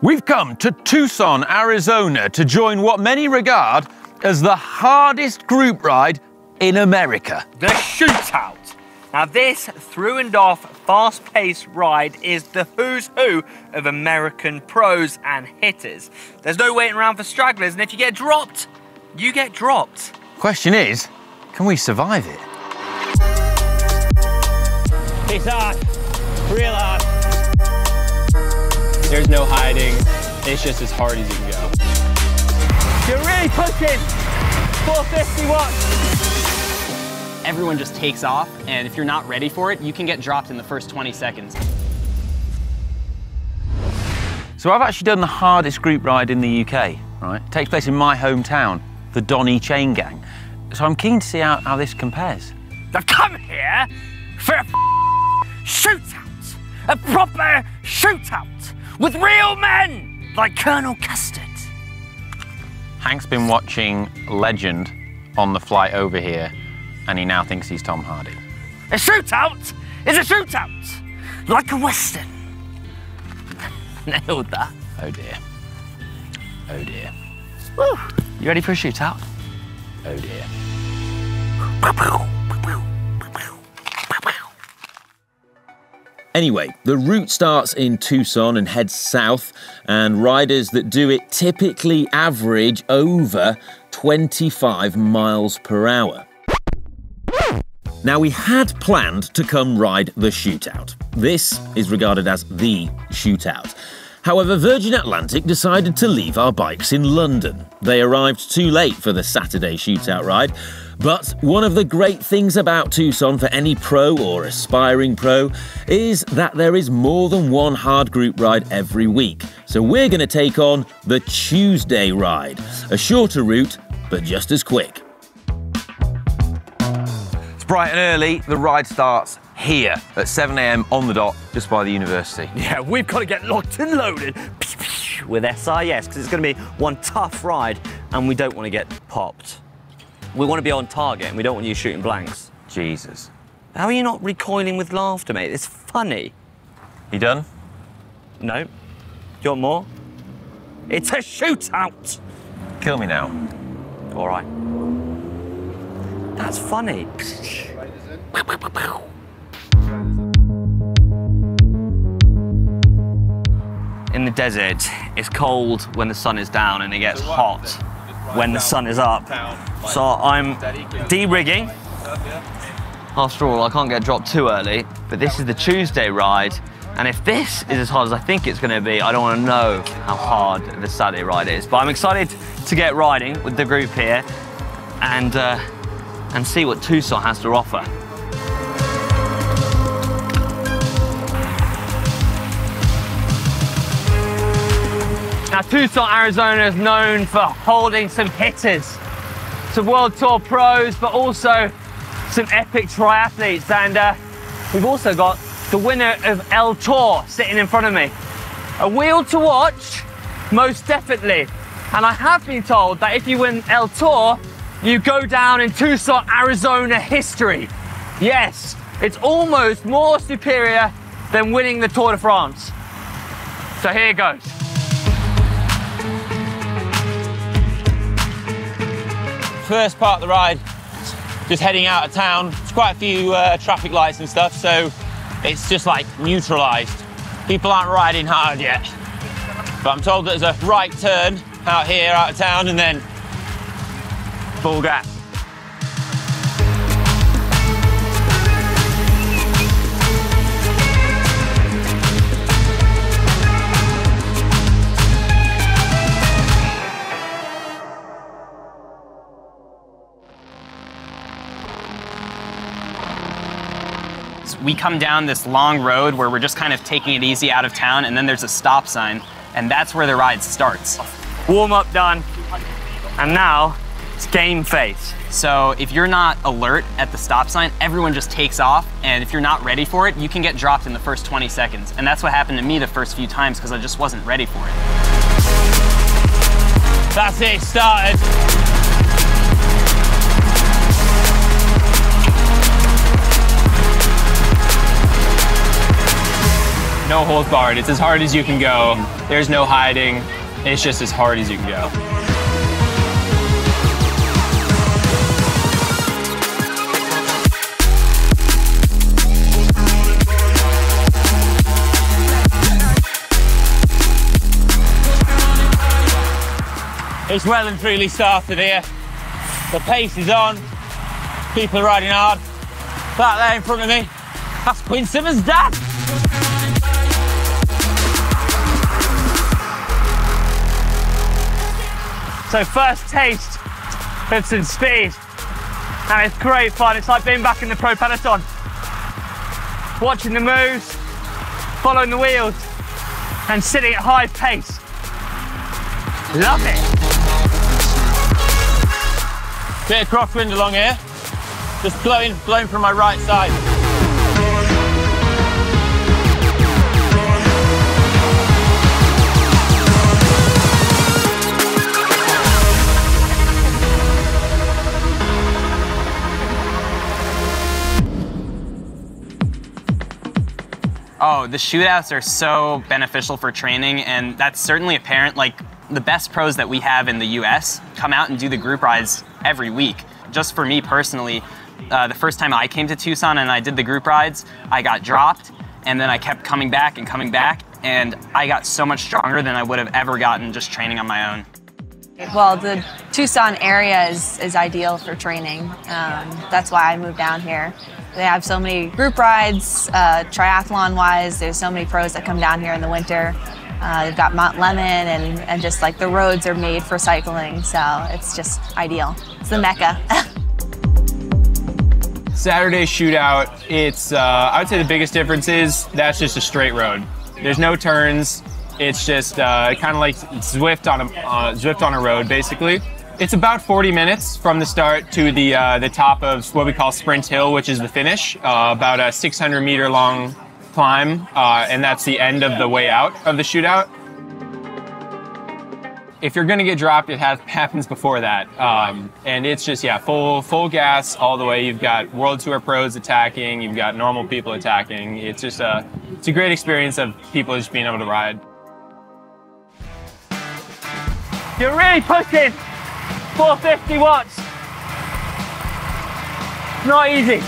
We've come to Tucson, Arizona to join what many regard as the hardest group ride in America. The Shootout. Now this through and off, fast-paced ride is the who's who of American pros and hitters. There's no waiting around for stragglers, and if you get dropped, you get dropped. Question is, can we survive it? It's hard, real hard. There's no hiding. It's just as hard as you can go. You're really pushing. 450 watts. Everyone just takes off, and if you're not ready for it, you can get dropped in the first 20 seconds. So I've actually done the hardest group ride in the UK, right? It takes place in my hometown, the Donny Chain Gang. So I'm keen to see how this compares. I've come here for a shootout. A proper shootout with real men like Colonel Custard. Hank's been watching Legend on the flight over here, and he now thinks he's Tom Hardy. A shootout is a shootout, like a Western. Nailed that. Oh dear. Oh dear. Woo. You ready for a shootout? Oh dear. Anyway, the route starts in Tucson and heads south, and riders that do it typically average over 25 miles per hour. Now, we had planned to come ride the Shootout. This is regarded as the Shootout. However, Virgin Atlantic decided to leave our bikes in London. They arrived too late for the Saturday Shootout ride, but one of the great things about Tucson for any pro or aspiring pro is that there is more than one hard group ride every week. So we're going to take on the Tuesday ride, a shorter route, but just as quick. It's bright and early. The ride starts here at 7 AM on the dot, just by the university. Yeah, we've got to get locked and loaded with SIS, because it's going to be one tough ride, and we don't want to get popped. We want to be on target, and we don't want you shooting blanks. Jesus. How are you not recoiling with laughter, mate? It's funny. You done? No. You want more? It's a shootout! Kill me now. All right. That's funny. In the desert, it's cold when the sun is down, and it gets hot when the sun is up. So I'm de-rigging. After all, I can't get dropped too early, but this is the Tuesday ride, and if this is as hard as I think it's going to be, I don't want to know how hard the Saturday ride is. But I'm excited to get riding with the group here and see what Tucson has to offer. Now, Tucson, Arizona is known for holding some hitters, some World Tour pros, but also some epic triathletes. And we've also got the winner of El Tour sitting in front of me. A wheel to watch, most definitely. And I have been told that if you win El Tour, you go down in Tucson, Arizona history. Yes, it's almost more superior than winning the Tour de France. So here goes. First part of the ride, just heading out of town. There's quite a few traffic lights and stuff, so it's just like neutralised. People aren't riding hard yet. But I'm told that there's a right turn out here, out of town, and then full gas. We come down this long road where we're just kind of taking it easy out of town, and then there's a stop sign, and that's where the ride starts. Warm up done, and now it's game face. So if you're not alert at the stop sign, everyone just takes off, and if you're not ready for it, you can get dropped in the first 20 seconds. And that's what happened to me the first few times, because I just wasn't ready for it. That's it, started. No holds barred. It's as hard as you can go. There's no hiding. It's just as hard as you can go. It's well and truly started here. The pace is on. People are riding hard. That there in front of me, that's Quinn Simmons' dad. So first taste of some speed, and it's great fun. It's like being back in the pro peloton. Watching the moves, following the wheels, and sitting at high pace. Love it. Bit of crosswind along here, just blowing from my right side. Oh, the shootouts are so beneficial for training, and that's certainly apparent. Like, the best pros that we have in the US come out and do the group rides every week. Just for me personally, the first time I came to Tucson and I did the group rides, I got dropped, and then I kept coming back, and I got so much stronger than I would have ever gotten just training on my own. Well, the Tucson area is ideal for training. That's why I moved down here. They have so many group rides, triathlon-wise. There's so many pros that come down here in the winter. They've got Mount Lemon, and just like the roads are made for cycling, so it's just ideal. It's the Mecca. Saturday shootout, it's, I would say the biggest difference is that's just a straight road. There's no turns. It's just kind of like Zwift on a road, basically. It's about 40 minutes from the start to the top of what we call Sprint Hill, which is the finish, about a 600-meter long climb, and that's the end of the way out of the shootout. If you're gonna get dropped, it happens before that. And it's just, yeah, full gas all the way. You've got World Tour pros attacking, you've got normal people attacking. It's just it's a great experience of people just being able to ride. You're really pushing 450 watts. Not easy.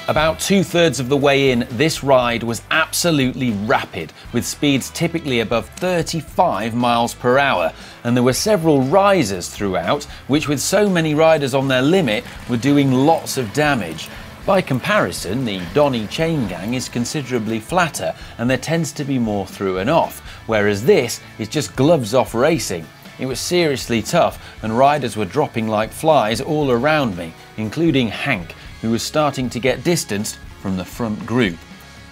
About 2/3 of the way in, this ride was absolutely rapid, with speeds typically above 35 miles per hour. And there were several risers throughout, which with so many riders on their limit, were doing lots of damage. By comparison, the Donny Chain Gang is considerably flatter, and there tends to be more through and off, whereas this is just gloves off racing. It was seriously tough, and riders were dropping like flies all around me, including Hank, who was starting to get distanced from the front group.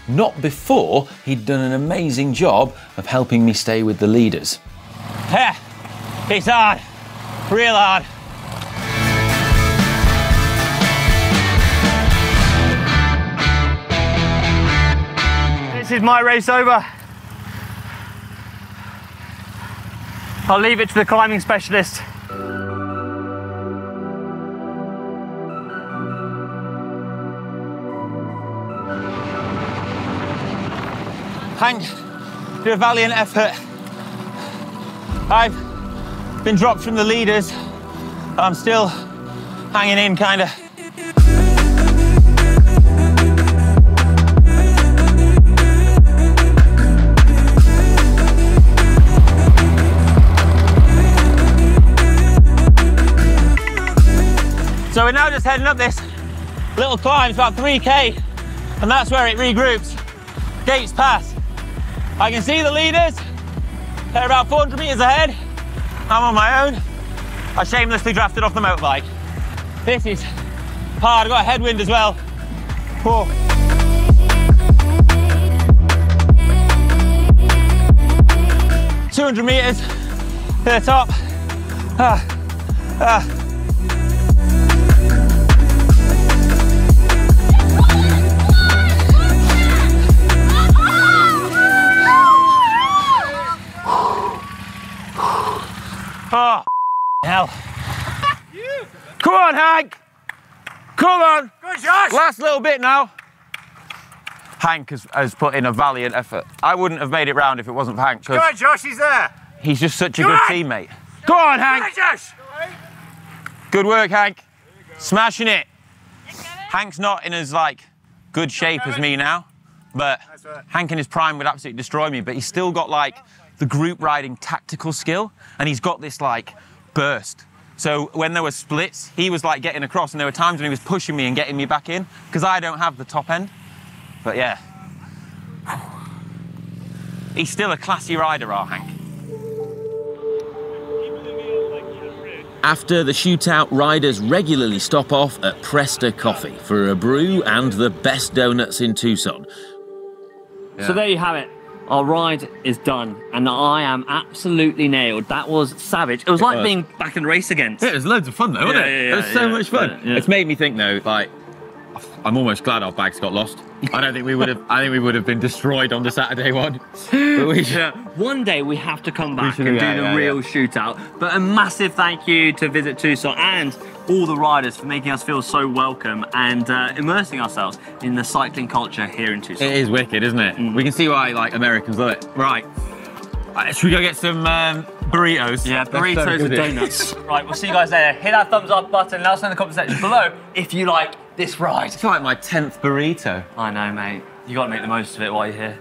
Not before he'd done an amazing job of helping me stay with the leaders. Yeah, it's hard, real hard. This is my race over. I'll leave it to the climbing specialist. Hank did a valiant effort. I've been dropped from the leaders. I'm still hanging in, kinda. So we're now just heading up this little climb, it's about 3K, and that's where it regroups. Gates pass. I can see the leaders. They're about 400 meters ahead. I'm on my own. I shamelessly drafted off the motorbike. This is hard. I've got a headwind as well. Whoa. "200 meters to the top. Oh, hell. Come on, Hank. Come on! Good, Josh! Last little bit now. Hank has put in a valiant effort. I wouldn't have made it round if it wasn't for Hank. Go on, Josh, he's there. He's just such a good teammate. Go on, Hank! Go on, Josh! Good work, Hank. Smashing it. Hank's not in as good shape as me now, but Hank in his prime would absolutely destroy me, but he's still got the group riding tactical skill, and he's got this burst. So when there were splits, he was getting across, and there were times when he was pushing me and getting me back in, because I don't have the top end. But yeah. He's still a classy rider, our Hank. After the shootout, riders regularly stop off at Presta Coffee for a brew and the best donuts in Tucson. So there you have it. Our ride is done, and I am absolutely nailed. That was savage. It was like being back in the race again. Yeah, it was loads of fun though, wasn't it? It was so much fun. Yeah. It's made me think though, I'm almost glad our bags got lost. I think we would have been destroyed on the Saturday one. But One day we have to come back and do the real shootout. But a massive thank you to Visit Tucson and all the riders for making us feel so welcome and immersing ourselves in the cycling culture here in Tucson. It is wicked, isn't it? We can see why Americans love it. Right. Should we go get some burritos? Yeah, burritos and donuts. Right, we'll see you guys there. Hit that thumbs up button. Let us know in the comment section below if you like this ride. It's like my 10th burrito. I know, mate. You got to make the most of it while you're here.